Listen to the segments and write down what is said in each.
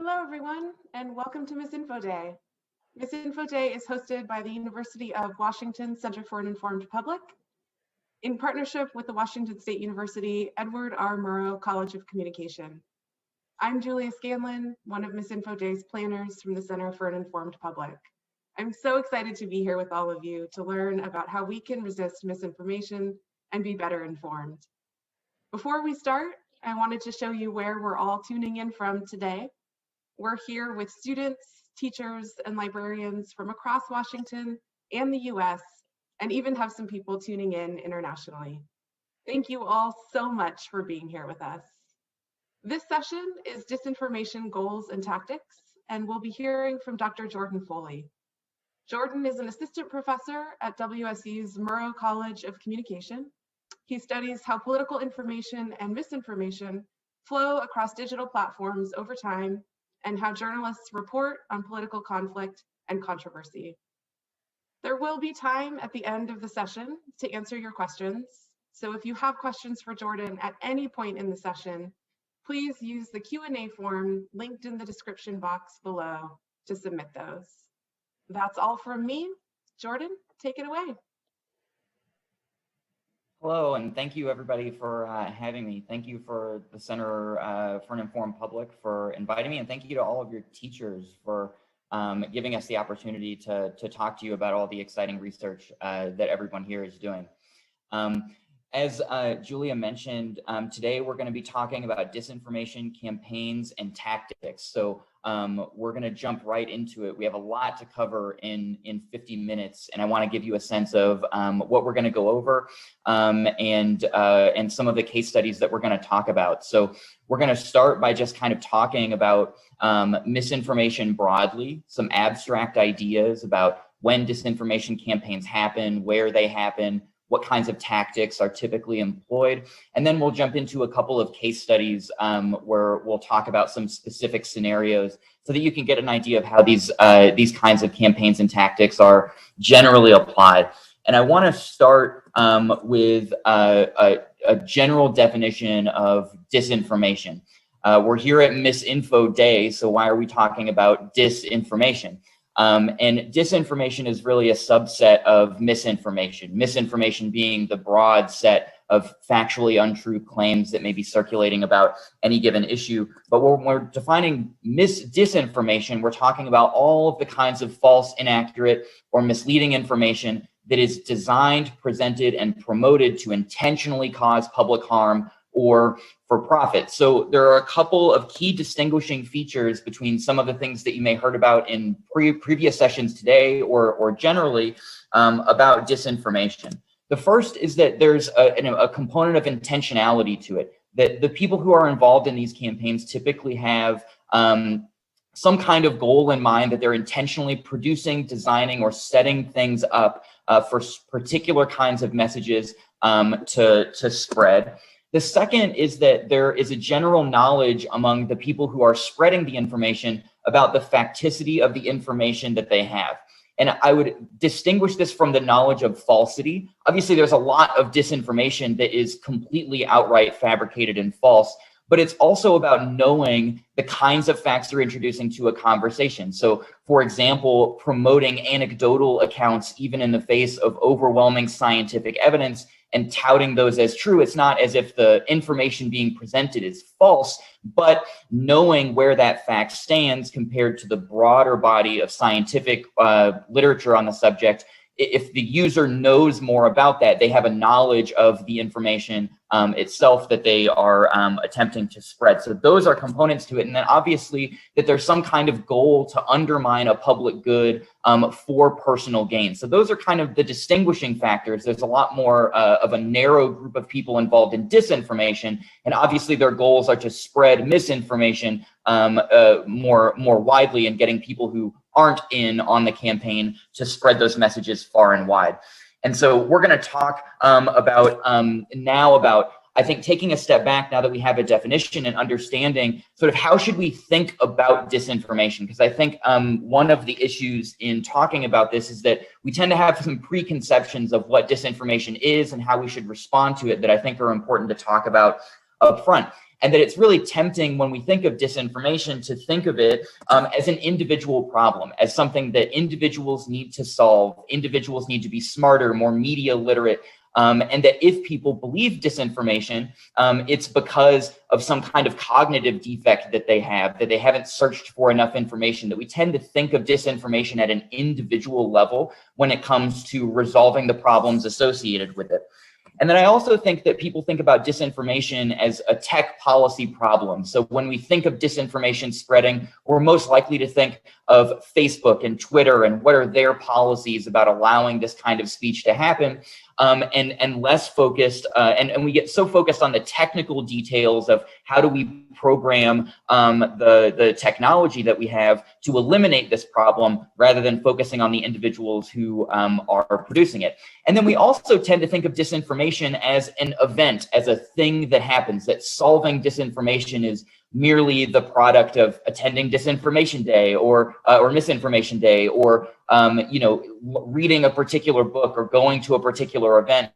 Hello, everyone, and welcome to MisinfoDay. MisinfoDay is hosted by the University of Washington Center for an Informed Public in partnership with the Washington State University Edward R. Murrow College of Communication. I'm Julia Scanlon, one of MisinfoDay's planners from the Center for an Informed Public. I'm so excited to be here with all of you to learn about how we can resist misinformation and be better informed. Before we start, I wanted to show you where we're all tuning in from today. We're here with students, teachers, and librarians from across Washington and the US, and even have some people tuning in internationally. Thank you all so much for being here with us. This session is Disinformation Goals and Tactics, and we'll be hearing from Dr. Jordan Foley. Jordan is an assistant professor at WSU's Murrow College of Communication. He studies how political information and misinformation flow across digital platforms over time and how journalists report on political conflict and controversy. There will be time at the end of the session to answer your questions. So if you have questions for Jordan at any point in the session, please use the Q&A form linked in the description box below to submit those. That's all from me. Jordan, take it away. Hello, and thank you everybody for having me. Thank you for the Center for an Informed Public for inviting me, and thank you to all of your teachers for giving us the opportunity to talk to you about all the exciting research that everyone here is doing. As Julia mentioned, today we're going to be talking about disinformation campaigns and tactics. So we're going to jump right into it. We have a lot to cover in 50 minutes, and I want to give you a sense of what we're going to go over and some of the case studies that we're going to talk about. So we're going to start by just kind of talking about misinformation broadly, some abstract ideas about when disinformation campaigns happen, where they happen, what kinds of tactics are typically employed. And then we'll jump into a couple of case studies where we'll talk about some specific scenarios so that you can get an idea of how these kinds of campaigns and tactics are generally applied. And I want to start with a general definition of disinformation. We're here at MisinfoDay, so why are we talking about disinformation? And disinformation is really a subset of misinformation. Misinformation being the broad set of factually untrue claims that may be circulating about any given issue. But when we're defining disinformation, we're talking about all of the kinds of false, inaccurate, or misleading information that is designed, presented, and promoted to intentionally cause public harm or for profit. So there are a couple of key distinguishing features between some of the things that you may have heard about in previous sessions today or generally about disinformation. The first is that there's a component of intentionality to it, that the people who are involved in these campaigns typically have some kind of goal in mind that they're intentionally producing, designing, or setting things up for particular kinds of messages to spread. The second is that there is a general knowledge among the people who are spreading the information about the facticity of the information that they have. And I would distinguish this from the knowledge of falsity. Obviously, there's a lot of disinformation that is completely outright fabricated and false, but it's also about knowing the kinds of facts they're introducing to a conversation. So, for example, promoting anecdotal accounts even in the face of overwhelming scientific evidence and touting those as true. It's not as if the information being presented is false, but knowing where that fact stands compared to the broader body of scientific literature on the subject. If the user knows more about that, they have a knowledge of the information itself that they are attempting to spread. So those are components to it. And then obviously that there's some kind of goal to undermine a public good for personal gain. So those are kind of the distinguishing factors. There's a lot more of a narrow group of people involved in disinformation. And obviously their goals are to spread misinformation more widely and getting people who aren't in on the campaign to spread those messages far and wide. And so we're going to talk about, I think, taking a step back now that we have a definition and understanding sort of how should we think about disinformation? Because I think one of the issues in talking about this is that we tend to have some preconceptions of what disinformation is and how we should respond to it that I think are important to talk about up front. and that it's really tempting when we think of disinformation to think of it as an individual problem, as something that individuals need to solve. Individuals need to be smarter, more media literate, and that if people believe disinformation, it's because of some kind of cognitive defect that they haven't searched for enough information, that we tend to think of disinformation at an individual level when it comes to resolving the problems associated with it. And then I also think that people think about disinformation as a tech policy problem. So when we think of disinformation spreading, we're most likely to think of Facebook and Twitter and what are their policies about allowing this kind of speech to happen, and less focused, and we get so focused on the technical details of how do we program the technology that we have to eliminate this problem rather than focusing on the individuals who are producing it. And then we also tend to think of disinformation as an event, as a thing that happens, that solving disinformation is merely the product of attending Disinformation Day or Misinformation Day, or reading a particular book or going to a particular event.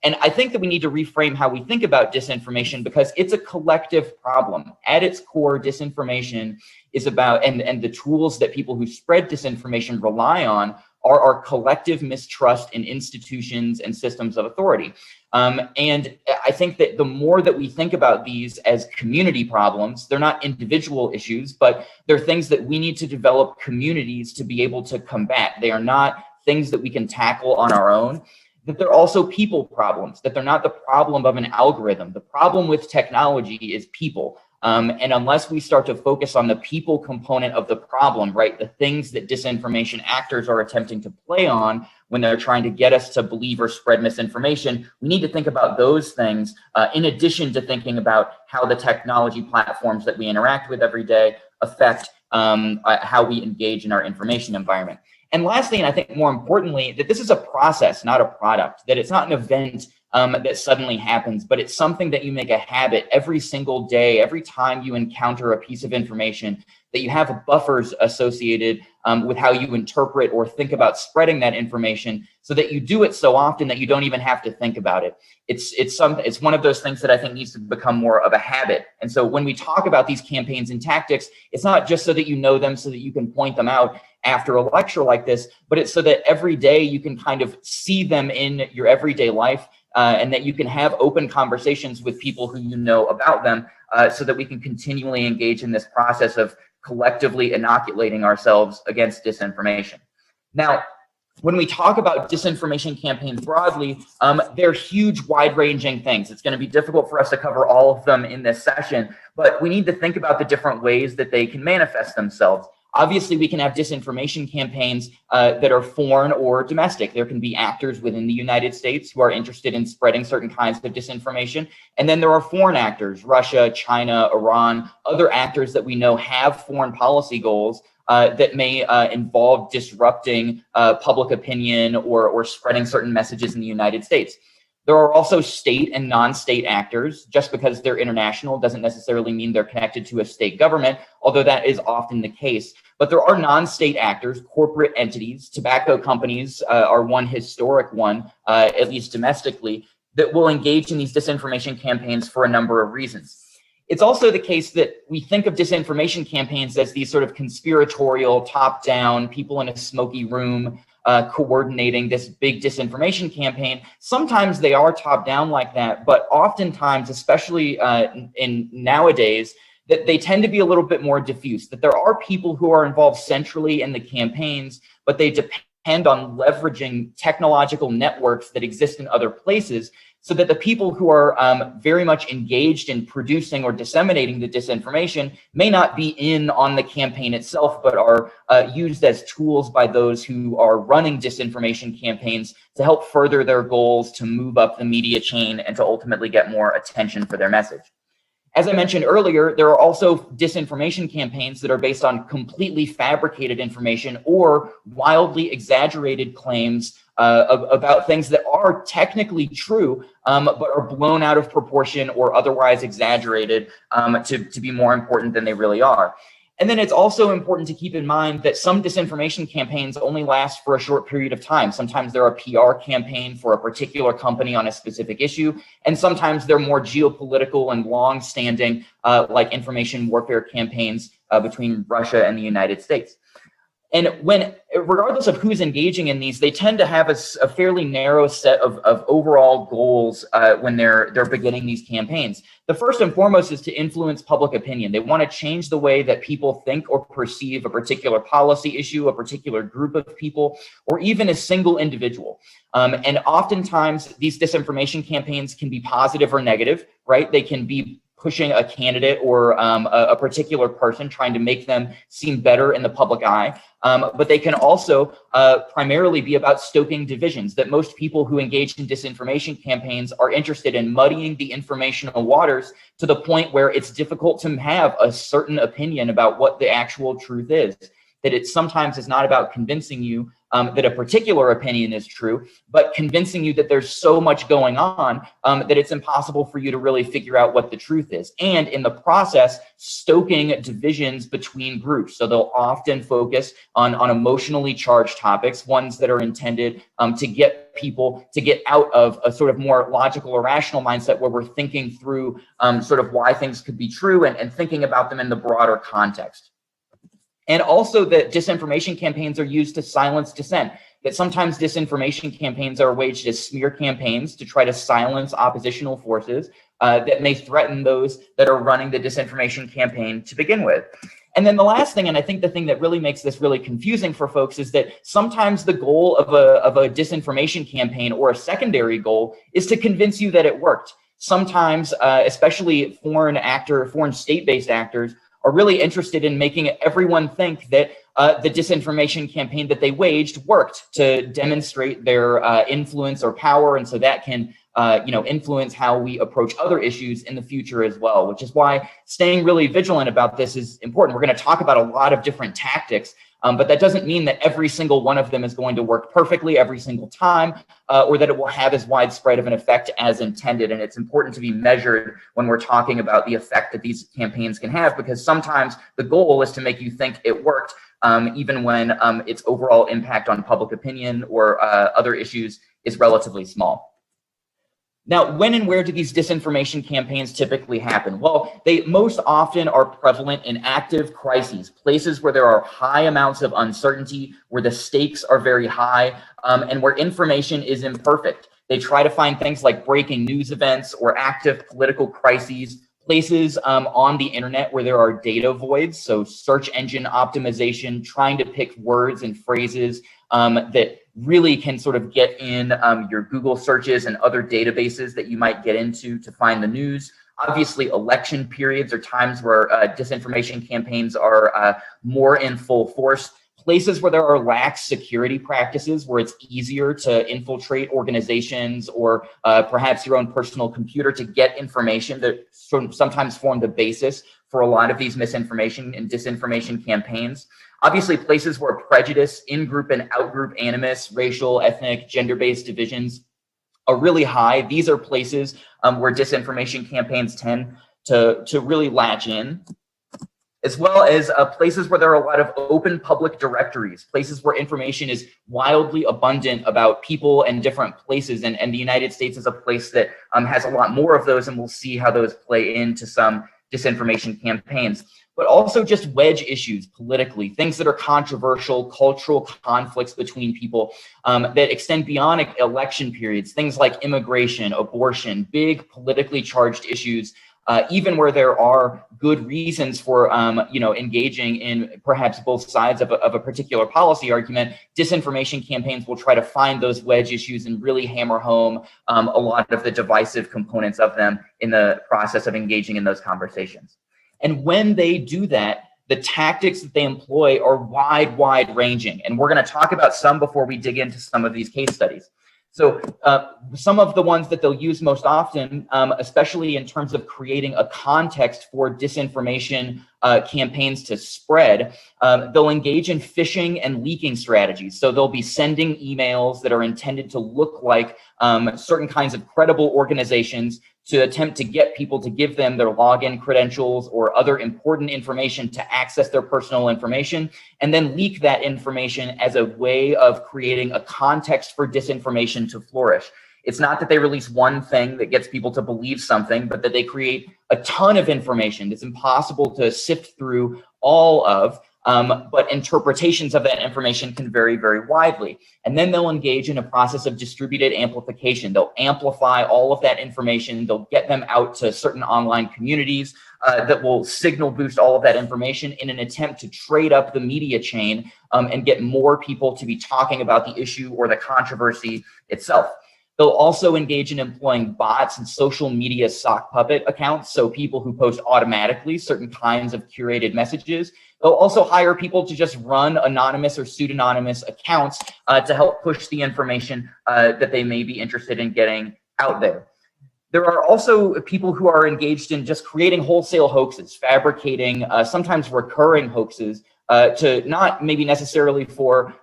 And I think that we need to reframe how we think about disinformation, because it's a collective problem. At its core, disinformation is about, and the tools that people who spread disinformation rely on are our collective mistrust in institutions and systems of authority. And I think that the more that we think about these as community problems, they're not individual issues, but they're things that we need to develop communities to be able to combat. They are not things that we can tackle on our own, that they're also people problems, that they're not the problem of an algorithm. The problem with technology is people. And unless we start to focus on the people component of the problem, right, the things that disinformation actors are attempting to play on when they're trying to get us to believe or spread misinformation, we need to think about those things in addition to thinking about how the technology platforms that we interact with every day affect how we engage in our information environment. And lastly, and I think more importantly, that this is a process, not a product, that it's not an event that suddenly happens, but it's something that you make a habit every single day, every time you encounter a piece of information, that you have buffers associated with how you interpret or think about spreading that information, so that you do it so often that you don't even have to think about it. It's one of those things that I think needs to become more of a habit. And so when we talk about these campaigns and tactics, it's not just so that you know them, so that you can point them out after a lecture like this, but it's so that every day you can kind of see them in your everyday life, and that you can have open conversations with people who you know about them, so that we can continually engage in this process of collectively inoculating ourselves against disinformation. Now, when we talk about disinformation campaigns broadly, they're huge, wide-ranging things. It's going to be difficult for us to cover all of them in this session, but we need to think about the different ways that they can manifest themselves. Obviously, we can have disinformation campaigns that are foreign or domestic. There can be actors within the United States who are interested in spreading certain kinds of disinformation. And then there are foreign actors, Russia, China, Iran, other actors that we know have foreign policy goals that may involve disrupting public opinion or spreading certain messages in the United States. There are also state and non-state actors. Just because they're international doesn't necessarily mean they're connected to a state government, although that is often the case. But there are non-state actors, corporate entities. Tobacco companies are one historic one, at least domestically, that will engage in these disinformation campaigns for a number of reasons. It's also the case that we think of disinformation campaigns as these sort of conspiratorial, top-down, people in a smoky room coordinating this big disinformation campaign. Sometimes they are top-down like that, but oftentimes, especially in nowadays, that they tend to be a little bit more diffuse, that there are people who are involved centrally in the campaigns, but they depend on leveraging technological networks that exist in other places, so that the people who are very much engaged in producing or disseminating the disinformation may not be in on the campaign itself, but are used as tools by those who are running disinformation campaigns to help further their goals, to move up the media chain, and to ultimately get more attention for their message. As I mentioned earlier, there are also disinformation campaigns that are based on completely fabricated information or wildly exaggerated claims about things that are technically true, but are blown out of proportion or otherwise exaggerated to be more important than they really are. And then it's also important to keep in mind that some disinformation campaigns only last for a short period of time. Sometimes they're a PR campaign for a particular company on a specific issue, and sometimes they're more geopolitical and long-standing, like information warfare campaigns between Russia and the United States. And regardless of who's engaging in these, they tend to have a fairly narrow set of overall goals when they're beginning these campaigns. The first and foremost is to influence public opinion. They want to change the way that people think or perceive a particular policy issue, a particular group of people, or even a single individual. And oftentimes these disinformation campaigns can be positive or negative, right? They can be pushing a candidate or a particular person, trying to make them seem better in the public eye. But they can also primarily be about stoking divisions, that most people who engage in disinformation campaigns are interested in muddying the informational waters to the point where it's difficult to have a certain opinion about what the actual truth is. That it sometimes is not about convincing you that a particular opinion is true, but convincing you that there's so much going on that it's impossible for you to really figure out what the truth is. And in the process, stoking divisions between groups. So they'll often focus on emotionally charged topics, ones that are intended to get people to get out of a sort of more logical or rational mindset where we're thinking through sort of why things could be true and thinking about them in the broader context. And also that disinformation campaigns are used to silence dissent, that sometimes disinformation campaigns are waged as smear campaigns to try to silence oppositional forces that may threaten those that are running the disinformation campaign to begin with. And then the last thing, and I think the thing that really makes this really confusing for folks, is that sometimes the goal of a disinformation campaign, or a secondary goal, is to convince you that it worked. Sometimes, especially foreign state-based actors, are really interested in making everyone think that the disinformation campaign that they waged worked, to demonstrate their influence or power, and so that can influence how we approach other issues in the future as well, which is why staying really vigilant about this is important. We're going to talk about a lot of different tactics, but that doesn't mean that every single one of them is going to work perfectly every single time, or that it will have as widespread of an effect as intended. And it's important to be measured when we're talking about the effect that these campaigns can have, because sometimes the goal is to make you think it worked, even when its overall impact on public opinion or other issues is relatively small. Now, when and where do these disinformation campaigns typically happen? Well, they most often are prevalent in active crises, places where there are high amounts of uncertainty, where the stakes are very high, and where information is imperfect. They try to find things like breaking news events or active political crises, places on the internet where there are data voids, so search engine optimization, trying to pick words and phrases that really can sort of get in your Google searches and other databases that you might get into to find the news. Obviously, election periods are times where disinformation campaigns are more in full force. Places where there are lax security practices, where it's easier to infiltrate organizations or perhaps your own personal computer to get information that sometimes form the basis for a lot of these misinformation and disinformation campaigns. Obviously, places where prejudice, in-group and out-group animus, racial, ethnic, gender-based divisions are really high. These are places where disinformation campaigns tend to really latch in, as well as places where there are a lot of open public directories, places where information is wildly abundant about people and different places. And the United States is a place that has a lot more of those, and we'll see how those play into some disinformation campaigns. But also just wedge issues politically, things that are controversial, cultural conflicts between people that extend beyond election periods, things like immigration, abortion, big politically charged issues, even where there are good reasons for engaging in perhaps both sides of a particular policy argument. Disinformation campaigns will try to find those wedge issues and really hammer home a lot of the divisive components of them in the process of engaging in those conversations. And when they do that, the tactics that they employ are wide ranging. And we're going to talk about some before we dig into some of these case studies. So some of the ones that they'll use most often, especially in terms of creating a context for disinformation campaigns to spread, they'll engage in phishing and leaking strategies. So they'll be sending emails that are intended to look like certain kinds of credible organizations to attempt to get people to give them their login credentials or other important information to access their personal information, and then leak that information as a way of creating a context for disinformation to flourish. It's not that they release one thing that gets people to believe something, but that they create a ton of information that's impossible to sift through all of, but interpretations of that information can vary very widely. And then they'll engage in a process of distributed amplification. They'll amplify all of that information. They'll get them out to certain online communities that will signal boost all of that information in an attempt to trade up the media chain and get more people to be talking about the issue or the controversy itself. They'll also engage in employing bots and social media sock puppet accounts, so people who post automatically certain kinds of curated messages. They'll also hire people to just run anonymous or pseudonymous accounts to help push the information that they may be interested in getting out there. There are also people who are engaged in just creating wholesale hoaxes, fabricating sometimes recurring hoaxes to not maybe necessarily for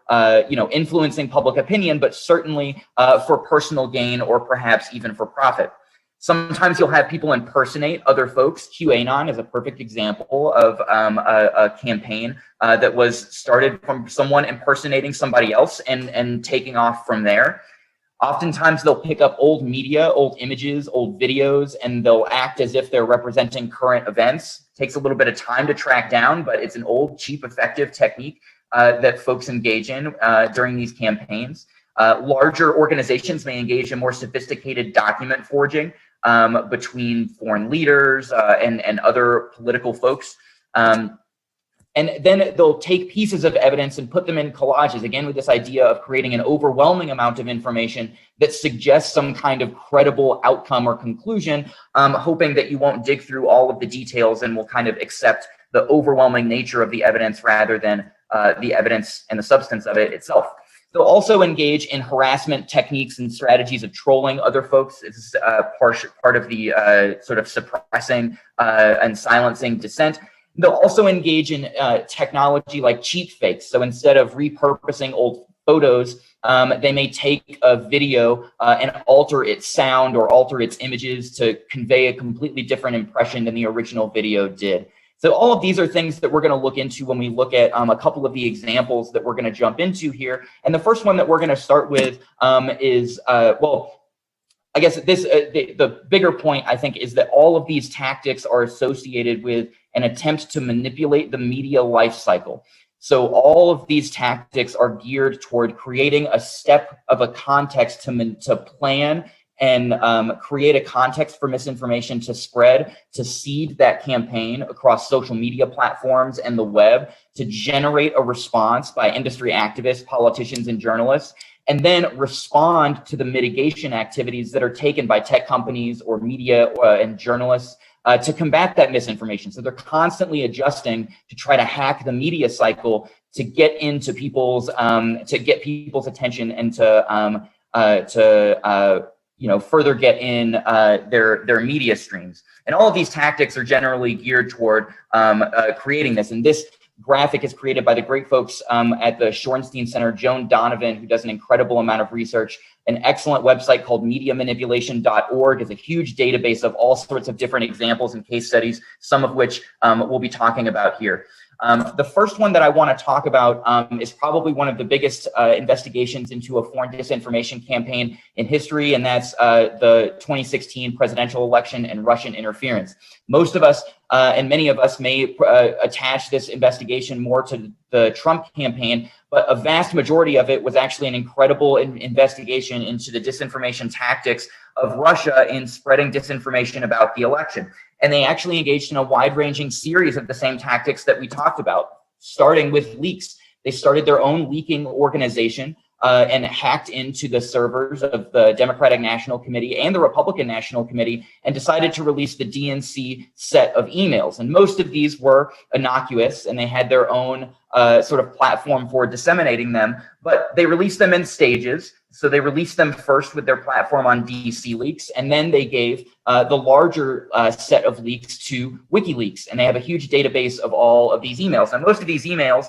influencing public opinion, but certainly for personal gain or perhaps even for profit. Sometimes you'll have people impersonate other folks. QAnon is a perfect example of a campaign that was started from someone impersonating somebody else and taking off from there. Oftentimes they'll pick up old media, old images, old videos, and they'll act as if they're representing current events. Takes a little bit of time to track down, but it's an old, cheap, effective technique that folks engage in during these campaigns. Larger organizations may engage in more sophisticated document forging between foreign leaders and other political folks. And then they'll take pieces of evidence and put them in collages, again, with this idea of creating an overwhelming amount of information that suggests some kind of credible outcome or conclusion, hoping that you won't dig through all of the details and will kind of accept the overwhelming nature of the evidence rather than the evidence and the substance of it itself. They'll also engage in harassment techniques and strategies of trolling other folks. It's part of the sort of suppressing and silencing dissent. They'll also engage in technology like cheat fakes. So instead of repurposing old photos, they may take a video and alter its sound or alter its images to convey a completely different impression than the original video did. So all of these are things that we're going to look into when we look at a couple of the examples that we're going to jump into here. And the first one that we're going to start with is, I guess the bigger point, I think, is that all of these tactics are associated with an attempt to manipulate the media life cycle. So all of these tactics are geared toward creating a step of a context to plan and create a context for misinformation to spread, to seed that campaign across social media platforms and the web, to generate a response by industry activists, politicians, and journalists, and then respond to the mitigation activities that are taken by tech companies or media and journalists to combat that misinformation. So they're constantly adjusting to try to hack the media cycle to get into people's attention and to further get in their media streams. And all of these tactics are generally geared toward creating this. And this graphic is created by the great folks at the Shorenstein Center, Joan Donovan, who does an incredible amount of research. An excellent website called mediamanipulation.org is a huge database of all sorts of different examples and case studies, some of which we'll be talking about here. The first one that I want to talk about is probably one of the biggest investigations into a foreign disinformation campaign in history, and that's the 2016 presidential election and Russian interference. Most of us and many of us may attach this investigation more to the Trump campaign, but a vast majority of it was actually an incredible investigation into the disinformation tactics of Russia in spreading disinformation about the election. And they actually engaged in a wide-ranging series of the same tactics that we talked about, starting with leaks. They started their own leaking organization and hacked into the servers of the Democratic National Committee and the Republican National Committee and decided to release the DNC set of emails. And most of these were innocuous and they had their own sort of platform for disseminating them, but they released them in stages. So they released them first with their platform on DC Leaks, and then they gave the larger set of leaks to WikiLeaks, and they have a huge database of all of these emails. And most of these emails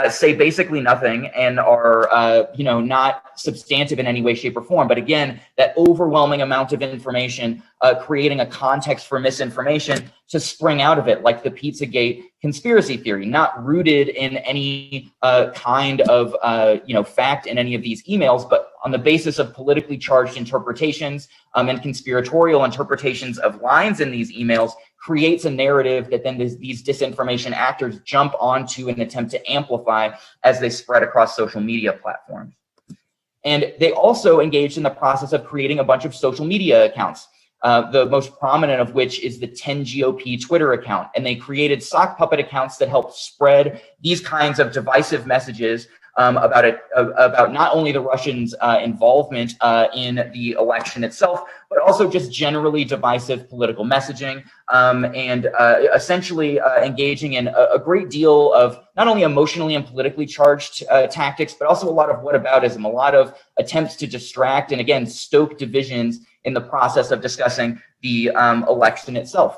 say basically nothing and are, not substantive in any way, shape, or form. But again, that overwhelming amount of information, creating a context for misinformation to spring out of it, like the Pizzagate conspiracy theory, not rooted in any kind of, fact in any of these emails, but on the basis of politically charged interpretations and conspiratorial interpretations of lines in these emails, creates a narrative that then these disinformation actors jump onto and attempt to amplify as they spread across social media platforms. And they also engaged in the process of creating a bunch of social media accounts, the most prominent of which is the 10GOP Twitter account. And they created sock puppet accounts that help spread these kinds of divisive messages about not only the Russians' involvement in the election itself, but also just generally divisive political messaging, and essentially engaging in a great deal of not only emotionally and politically charged tactics, but also a lot of whataboutism, a lot of attempts to distract and again stoke divisions in the process of discussing the election itself.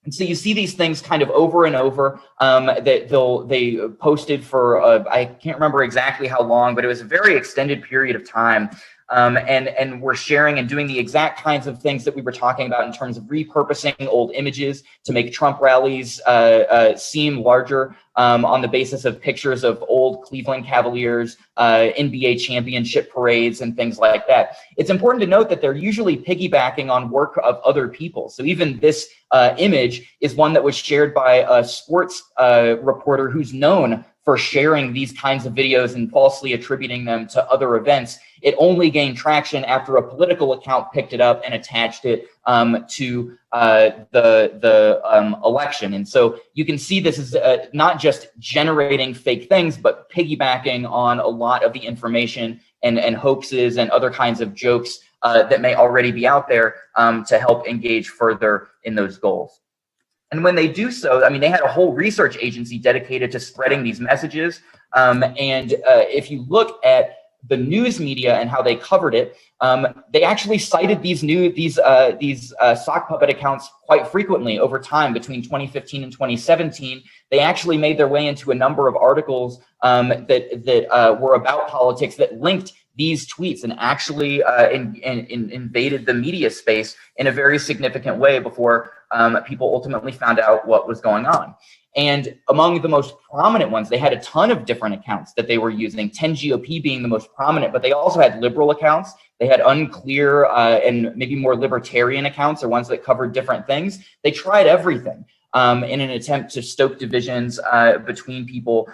And so you see these things kind of over and over that they posted for, I can't remember exactly how long, but it was a very extended period of time. And we're sharing and doing the exact kinds of things that we were talking about in terms of repurposing old images to make Trump rallies seem larger on the basis of pictures of old Cleveland Cavaliers, NBA championship parades and things like that. It's important to note that they're usually piggybacking on work of other people. So even this image is one that was shared by a sports reporter who's known for sharing these kinds of videos and falsely attributing them to other events. It only gained traction after a political account picked it up and attached it to the election. And so you can see this is not just generating fake things, but piggybacking on a lot of the information and hoaxes and other kinds of jokes that may already be out there to help engage further in those goals. And when they do so, I mean, they had a whole research agency dedicated to spreading these messages. If you look at the news media and how they covered it, they actually cited these sock puppet accounts quite frequently over time between 2015 and 2017. They actually made their way into a number of articles that were about politics that linked these tweets and actually invaded the media space in a very significant way before people ultimately found out what was going on. And among the most prominent ones, they had a ton of different accounts that they were using, 10GOP being the most prominent, but they also had liberal accounts. They had unclear and maybe more libertarian accounts, or ones that covered different things. They tried everything in an attempt to stoke divisions between people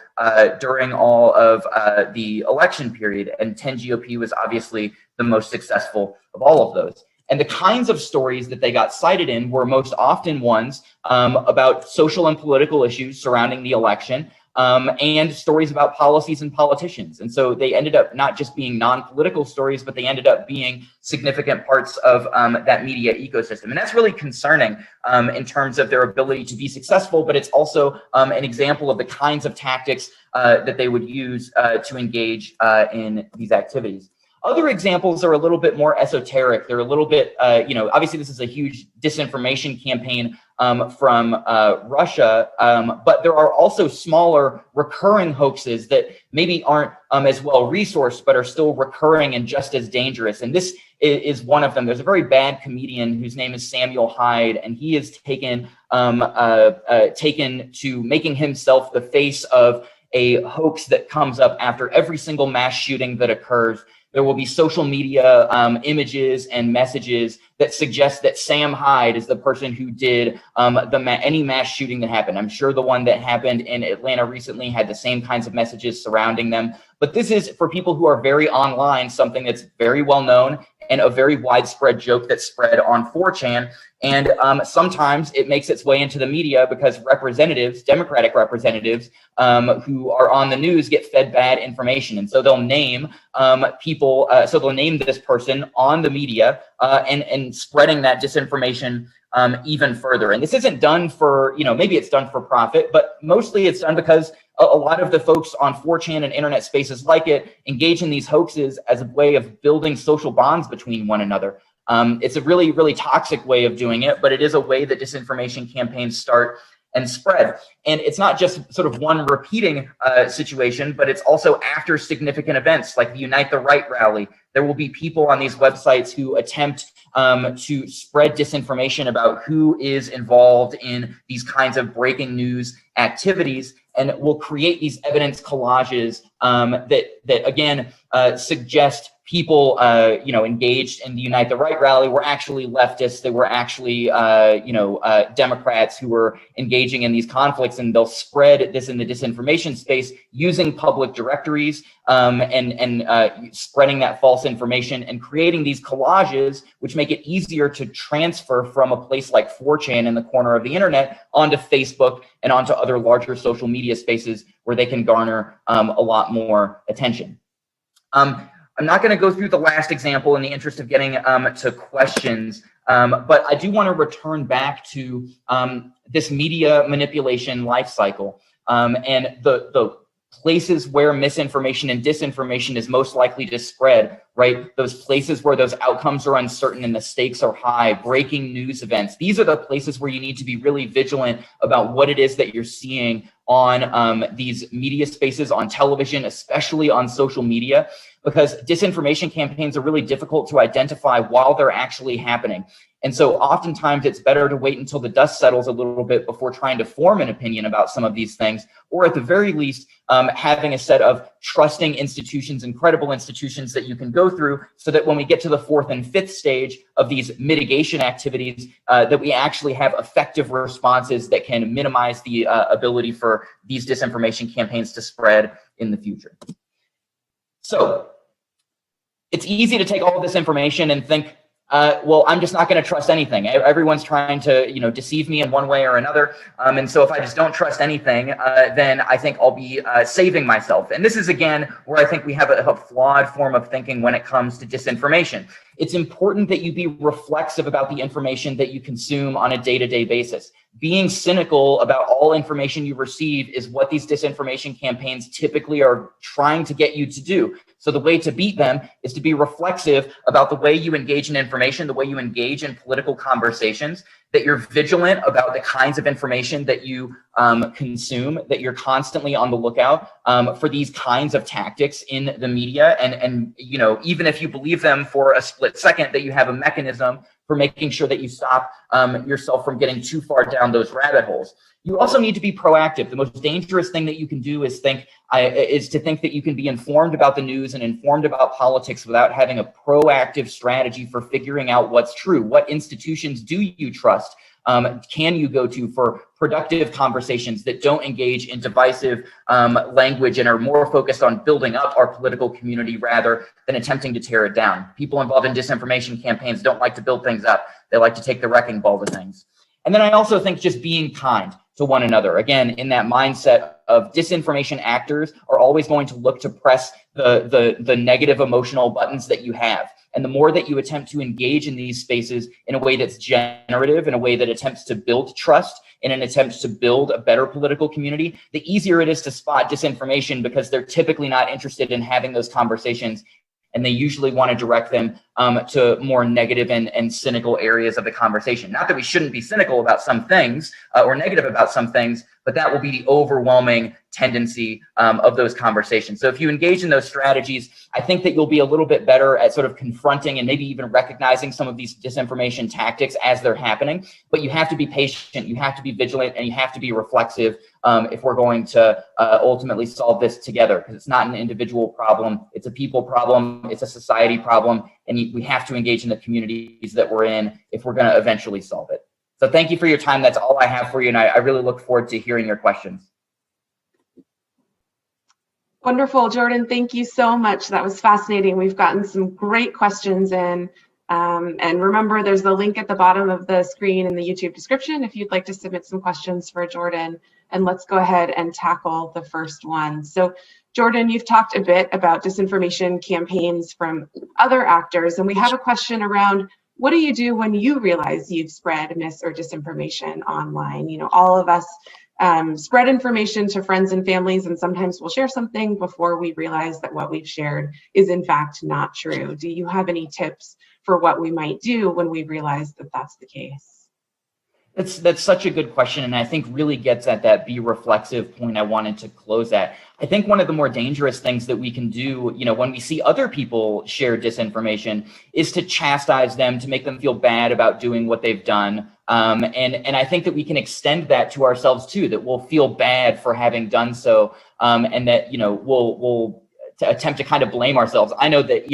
during all of the election period. And 10GOP was obviously the most successful of all of those. And the kinds of stories that they got cited in were most often ones about social and political issues surrounding the election, and stories about policies and politicians. And so they ended up not just being non-political stories, but they ended up being significant parts of that media ecosystem. And that's really concerning in terms of their ability to be successful, but it's also an example of the kinds of tactics that they would use to engage in these activities. Other examples are a little bit more esoteric. They're a little bit, obviously this is a huge disinformation campaign from Russia, but there are also smaller recurring hoaxes that maybe aren't as well resourced, but are still recurring and just as dangerous. And this is one of them. There's a very bad comedian whose name is Samuel Hyde, and he is taken to making himself the face of a hoax that comes up after every single mass shooting that occurs. There will be social media images and messages that suggest that Sam Hyde is the person who did any mass shooting that happened. I'm sure the one that happened in Atlanta recently had the same kinds of messages surrounding them. But this is, for people who are very online, something that's very well known and a very widespread joke that's spread on 4chan. And sometimes it makes its way into the media because representatives, Democratic representatives who are on the news get fed bad information. And so they'll name people, so they'll name this person on the media and spreading that disinformation even further. And this isn't done for, maybe it's done for profit, but mostly it's done because a lot of the folks on 4chan and internet spaces like it engage in these hoaxes as a way of building social bonds between one another. It's a really, really toxic way of doing it, but it is a way that disinformation campaigns start. and spread. And it's not just sort of one repeating situation, but it's also after significant events like the Unite the Right rally. There will be people on these websites who attempt to spread disinformation about who is involved in these kinds of breaking news activities, and will create these evidence collages that again suggest people engaged in the Unite the Right rally were actually leftists. They were actually Democrats who were engaging in these conflicts, and they'll spread this in the disinformation space using public directories and spreading that false information and creating these collages, which make it easier to transfer from a place like 4chan in the corner of the internet onto Facebook and onto other larger social media spaces where they can garner a lot more attention. I'm not going to go through the last example in the interest of getting to questions, but I do want to return back to this media manipulation life cycle and the places where misinformation and disinformation is most likely to spread, right? Those places where those outcomes are uncertain and the stakes are high, breaking news events. These are the places where you need to be really vigilant about what it is that you're seeing on these media spaces, on television, especially on social media, because disinformation campaigns are really difficult to identify while they're actually happening. And so oftentimes it's better to wait until the dust settles a little bit before trying to form an opinion about some of these things, or at the very least, having a set of trusting institutions and credible institutions that you can go through, so that when we get to the 4th and 5th stage of these mitigation activities, that we actually have effective responses that can minimize the ability for these disinformation campaigns to spread in the future. So it's easy to take all of this information and think, well, I'm just not going to trust anything. Everyone's trying to, deceive me in one way or another. And so if I just don't trust anything, then I think I'll be saving myself. And this is, again, where I think we have a flawed form of thinking when it comes to disinformation. It's important that you be reflexive about the information that you consume on a day-to-day basis. Being cynical about all information you receive is what these disinformation campaigns typically are trying to get you to do. So the way to beat them is to be reflexive about the way you engage in information, the way you engage in political conversations, that you're vigilant about the kinds of information that you consume, that you're constantly on the lookout for these kinds of tactics in the media. And even if you believe them for a split second, that you have a mechanism for making sure that you stop yourself from getting too far down those rabbit holes. You also need to be proactive. The most dangerous thing that you can do is to think that you can be informed about the news and informed about politics without having a proactive strategy for figuring out what's true. What institutions do you trust? Can you go to for productive conversations that don't engage in divisive language and are more focused on building up our political community rather than attempting to tear it down? People involved in disinformation campaigns don't like to build things up. They like to take the wrecking ball to things. And then I also think just being kind to one another. Again, in that mindset of disinformation actors are always going to look to press the negative emotional buttons that you have. And the more that you attempt to engage in these spaces in a way that's generative, in a way that attempts to build trust, in an attempt to build a better political community, the easier it is to spot disinformation, because they're typically not interested in having those conversations. And they usually want to direct them to more negative and cynical areas of the conversation. Not that we shouldn't be cynical about some things or negative about some things, but that will be the overwhelming tendency of those conversations. So if you engage in those strategies, I think that you'll be a little bit better at sort of confronting and maybe even recognizing some of these disinformation tactics as they're happening. But you have to be patient, you have to be vigilant, and you have to be reflexive if we're going to ultimately solve this together, because it's not an individual problem, it's a people problem, it's a society problem, and we have to engage in the communities that we're in if we're going to eventually solve it. So thank you for your time. That's all I have for you, and I really look forward to hearing your questions. Wonderful, Jordan. Thank you so much. That was fascinating. We've gotten some great questions in. And remember, there's the link at the bottom of the screen in the YouTube description if you'd like to submit some questions for Jordan. And let's go ahead and tackle the first one. So Jordan, you've talked a bit about disinformation campaigns from other actors, and we have a question around, what do you do when you realize you've spread mis or disinformation online? All of us spread information to friends and families, and sometimes we'll share something before we realize that what we've shared is in fact not true. Do you have any tips for what we might do when we realize that that's the case? That's such a good question, and I think really gets at that be reflexive point I wanted to close at. I think one of the more dangerous things that we can do, when we see other people share disinformation, is to chastise them, to make them feel bad about doing what they've done. And I think that we can extend that to ourselves too, that we'll feel bad for having done so, and that we'll to attempt to kind of blame ourselves. I know that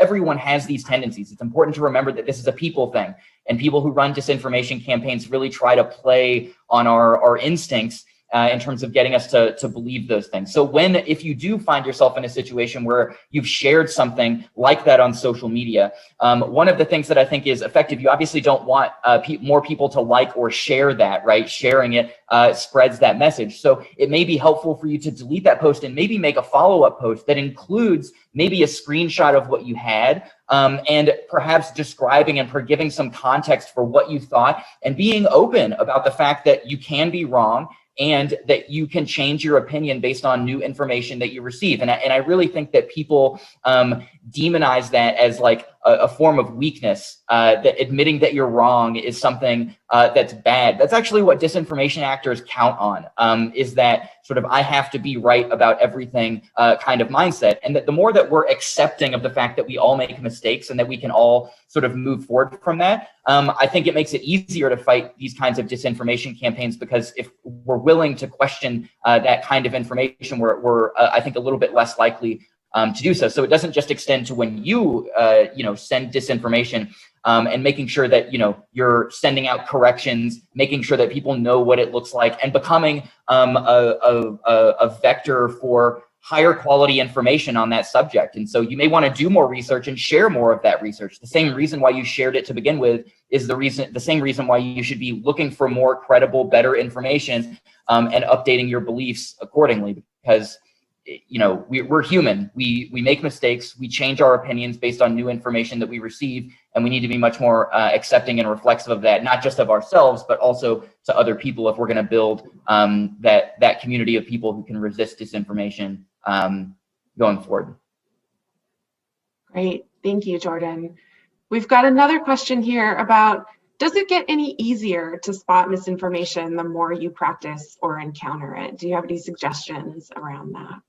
everyone has these tendencies. It's important to remember that this is a people thing, and people who run disinformation campaigns really try to play on our instincts in terms of getting us to believe those things. So if you do find yourself in a situation where you've shared something like that on social media, one of the things that I think is effective, you obviously don't want more people to like or share that, right? Sharing it spreads that message. So it may be helpful for you to delete that post and maybe make a follow-up post that includes maybe a screenshot of what you had, and perhaps describing and giving some context for what you thought, and being open about the fact that you can be wrong and that you can change your opinion based on new information that you receive. And I really think that people demonize that as like a form of weakness, that admitting that you're wrong is something that's bad. That's actually what disinformation actors count on, is that sort of I have to be right about everything kind of mindset. And that the more that we're accepting of the fact that we all make mistakes and that we can all sort of move forward from that, I think it makes it easier to fight these kinds of disinformation campaigns, because if we're willing to question that kind of information, we're I think a little bit less likely to do so. So it doesn't just extend to when you send disinformation, and making sure that you're sending out corrections, making sure that people know what it looks like, and becoming a vector for higher quality information on that subject. And so you may want to do more research and share more of that research. The same reason why you shared it to begin with is the same reason why you should be looking for more credible, better information, and updating your beliefs accordingly, because we're human. We make mistakes. We change our opinions based on new information that we receive, and we need to be much more accepting and reflexive of that, not just of ourselves, but also to other people, if we're going to build that community of people who can resist disinformation going forward. Great, thank you, Jordan. We've got another question here about, does it get any easier to spot misinformation the more you practice or encounter it? Do you have any suggestions around that?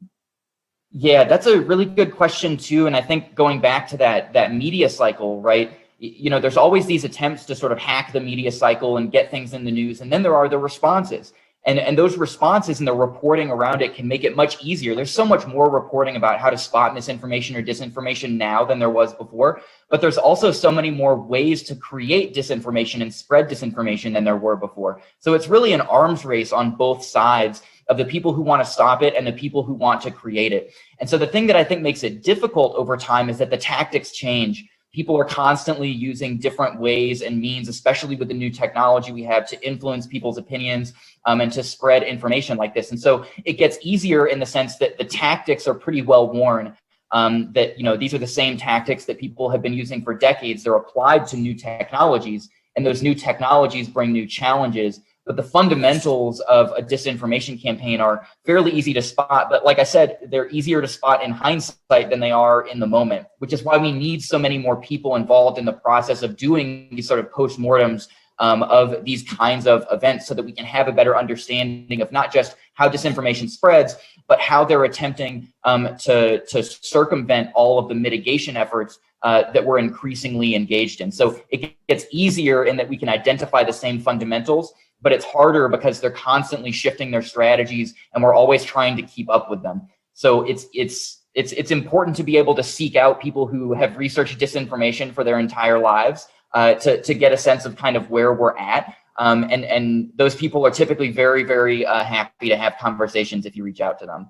Yeah, that's a really good question too. And I think going back to that media cycle, right? There's always these attempts to sort of hack the media cycle and get things in the news. And then there are the responses. And those responses and the reporting around it can make it much easier. There's so much more reporting about how to spot misinformation or disinformation now than there was before, but there's also so many more ways to create disinformation and spread disinformation than there were before. So it's really an arms race on both sides of the people who want to stop it and the people who want to create it. And so the thing that I think makes it difficult over time is that the tactics change. People are constantly using different ways and means, especially with the new technology we have, to influence people's opinions and to spread information like this. And so it gets easier in the sense that the tactics are pretty well worn, that these are the same tactics that people have been using for decades. They're applied to new technologies, and those new technologies bring new challenges. But the fundamentals of a disinformation campaign are fairly easy to spot. But like I said, they're easier to spot in hindsight than they are in the moment, which is why we need so many more people involved in the process of doing these sort of postmortems of these kinds of events, so that we can have a better understanding of not just how disinformation spreads, but how they're attempting to circumvent all of the mitigation efforts that we're increasingly engaged in. So it gets easier in that we can identify the same fundamentals, but it's harder because they're constantly shifting their strategies and we're always trying to keep up with them. So it's important to be able to seek out people who have researched disinformation for their entire lives to get a sense of kind of where we're at. And those people are typically very, very happy to have conversations if you reach out to them.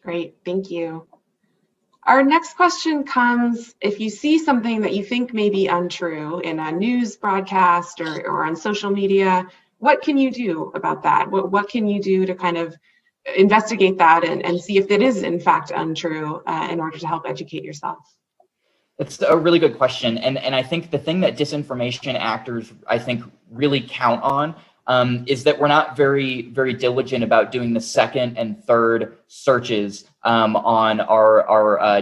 Great, thank you. Our next question comes, if you see something that you think may be untrue in a news broadcast or on social media, what can you do about that? What can you do to kind of investigate that and see if it is in fact untrue in order to help educate yourself? That's a really good question. And I think the thing that disinformation actors, I think, really count on is that we're not very, very diligent about doing the second and third searches on our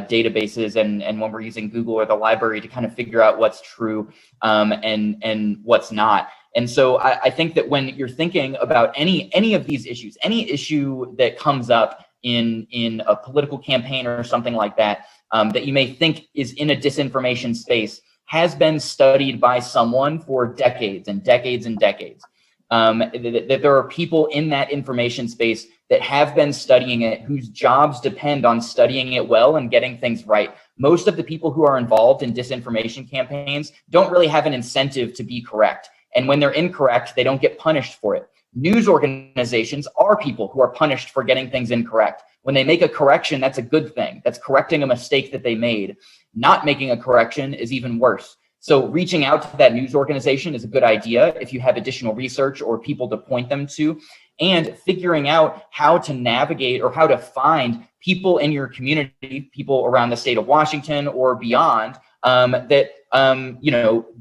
databases and when we're using Google or the library to kind of figure out what's true and what's not. And so I think that when you're thinking about any of these issues, any issue that comes up in a political campaign or something like that, that you may think is in a disinformation space, has been studied by someone for decades and decades and decades. That there are people in that information space that have been studying it, whose jobs depend on studying it well and getting things right. Most of the people who are involved in disinformation campaigns don't really have an incentive to be correct. And when they're incorrect, they don't get punished for it. News organizations are people who are punished for getting things incorrect. When they make a correction, that's a good thing. That's correcting a mistake that they made. Not making a correction is even worse. So reaching out to that news organization is a good idea if you have additional research or people to point them to, and figuring out how to navigate or how to find people in your community, people around the state of Washington or beyond, that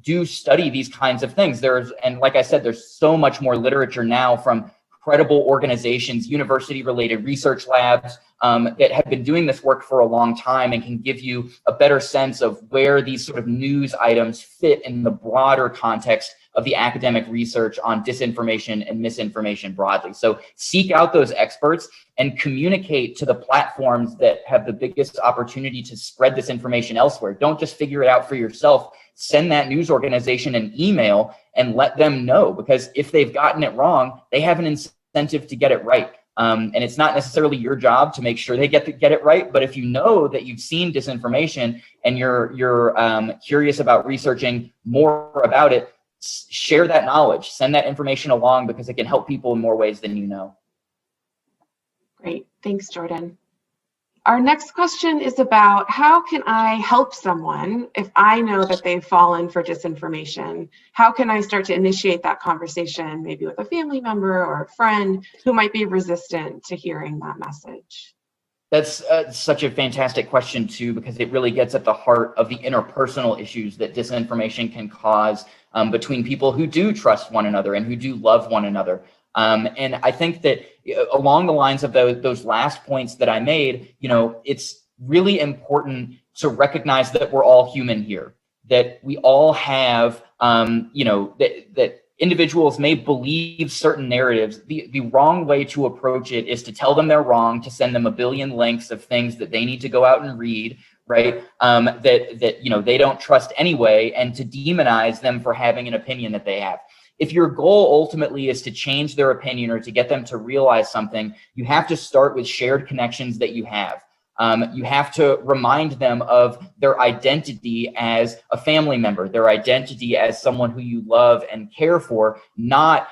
do study these kinds of things. And like I said, there's so much more literature now from credible organizations, university-related research labs that have been doing this work for a long time and can give you a better sense of where these sort of news items fit in the broader context of the academic research on disinformation and misinformation broadly. So seek out those experts and communicate to the platforms that have the biggest opportunity to spread this information elsewhere. Don't just figure it out for yourself. Send that news organization an email and let them know, because if they've gotten it wrong, they have an incentive to get it right. And it's not necessarily your job to make sure they get it right. But if you know that you've seen disinformation and you're curious about researching more about it, share that knowledge, send that information along, because it can help people in more ways than you know. Great, thanks, Jordan. Our next question is about how can I help someone if I know that they've fallen for disinformation? How can I start to initiate that conversation, maybe with a family member or a friend who might be resistant to hearing that message? That's such a fantastic question too, because it really gets at the heart of the interpersonal issues that disinformation can cause between people who do trust one another and who do love one another. And I think that along the lines of those last points that I made, it's really important to recognize that we're all human here, that we all have, that individuals may believe certain narratives. The wrong way to approach it is to tell them they're wrong, to send them a billion links of things that they need to go out and read, right? That they don't trust anyway, and to demonize them for having an opinion that they have. If your goal ultimately is to change their opinion or to get them to realize something, you have to start with shared connections that you have. You have to remind them of their identity as a family member, their identity as someone who you love and care for, not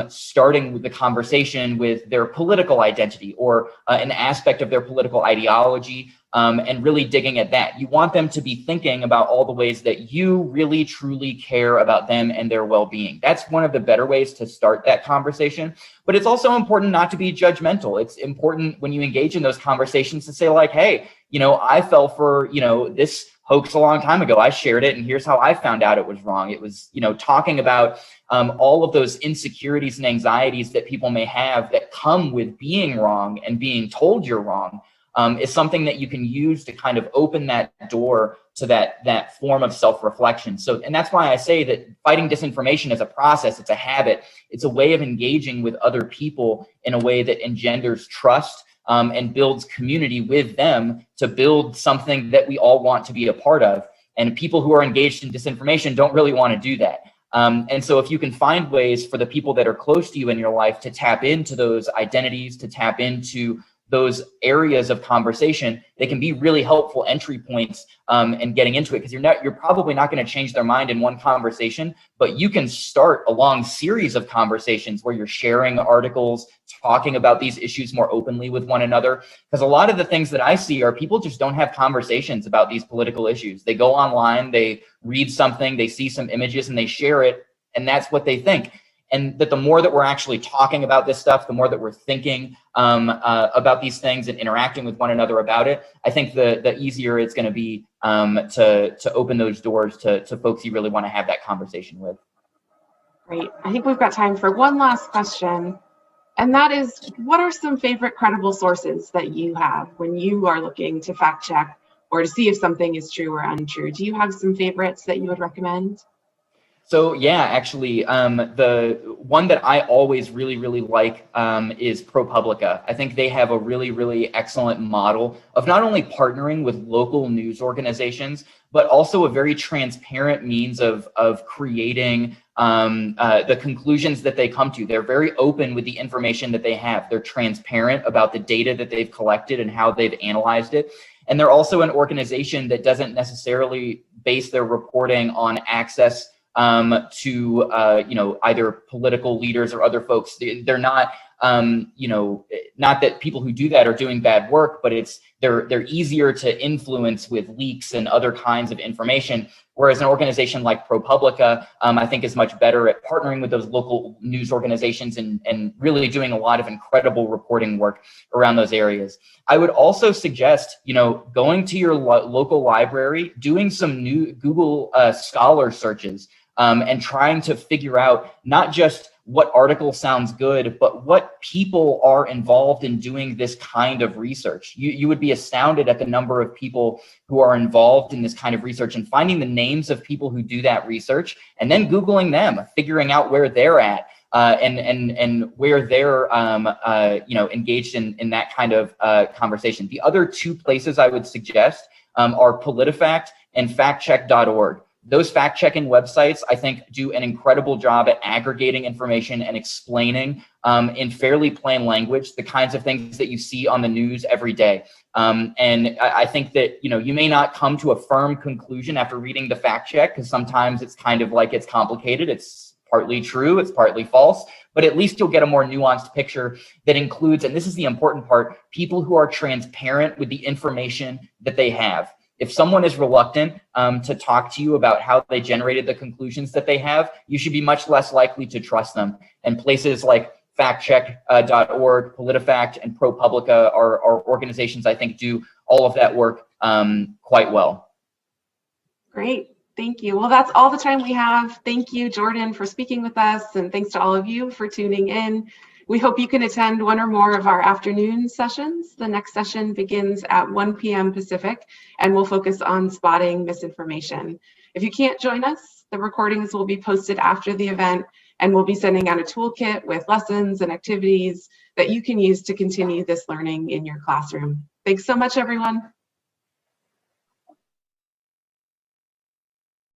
starting with the conversation with their political identity or an aspect of their political ideology, and really digging at that. You want them to be thinking about all the ways that you really, truly care about them and their well-being. That's one of the better ways to start that conversation. But it's also important not to be judgmental. It's important when you engage in those conversations to say like, hey, I fell for, this hoax a long time ago. I shared it, and here's how I found out it was wrong. It was, talking about all of those insecurities and anxieties that people may have that come with being wrong and being told you're wrong. Is something that you can use to kind of open that door to that form of self-reflection. So, and that's why I say that fighting disinformation is a process, it's a habit, it's a way of engaging with other people in a way that engenders trust and builds community with them to build something that we all want to be a part of. And people who are engaged in disinformation don't really want to do that. And so if you can find ways for the people that are close to you in your life to tap into those identities, to tap into those areas of conversation, they can be really helpful entry points in getting into it, because you're probably not going to change their mind in one conversation, but you can start a long series of conversations where you're sharing articles, talking about these issues more openly with one another. Because a lot of the things that I see are people just don't have conversations about these political issues. They go online, they read something, they see some images, and they share it, and that's what they think. And that the more that we're actually talking about this stuff, the more that we're thinking about these things and interacting with one another about it, I think the easier it's going to be to open those doors to folks you really want to have that conversation with. Great. I think we've got time for one last question. And that is, what are some favorite credible sources that you have when you are looking to fact check or to see if something is true or untrue? Do you have some favorites that you would recommend? So yeah, actually, the one that I always really like is ProPublica. I think they have a really excellent model of not only partnering with local news organizations, but also a very transparent means of creating the conclusions that they come to. They're very open with the information that they have. They're transparent about the data that they've collected and how they've analyzed it. And they're also an organization that doesn't necessarily base their reporting on access to either political leaders or other folks. They're not not that people who do that are doing bad work, but they're easier to influence with leaks and other kinds of information. Whereas an organization like ProPublica, I think is much better at partnering with those local news organizations and really doing a lot of incredible reporting work around those areas. I would also suggest, going to your local library, doing some new Google Scholar searches, and trying to figure out not just what article sounds good, but what people are involved in doing this kind of research. You would be astounded at the number of people who are involved in this kind of research, and finding the names of people who do that research and then Googling them, figuring out where they're at, and where they're engaged in that kind of conversation. The other two places I would suggest are PolitiFact and factcheck.org. Those fact-checking websites, I think, do an incredible job at aggregating information and explaining in fairly plain language the kinds of things that you see on the news every day. And I think that, you may not come to a firm conclusion after reading the fact check, because sometimes it's kind of like it's complicated. It's partly true, it's partly false, but at least you'll get a more nuanced picture that includes, and this is the important part, people who are transparent with the information that they have. If someone is reluctant to talk to you about how they generated the conclusions that they have, you should be much less likely to trust them. And places like factcheck.org, PolitiFact, and ProPublica are organizations I think do all of that work quite well. Great, thank you. Well, that's all the time we have. Thank you, Jordan, for speaking with us, and thanks to all of you for tuning in. We hope you can attend one or more of our afternoon sessions. The next session begins at 1 p.m. Pacific, and we'll focus on spotting misinformation. If you can't join us, the recordings will be posted after the event, and we'll be sending out a toolkit with lessons and activities that you can use to continue this learning in your classroom. Thanks so much, everyone.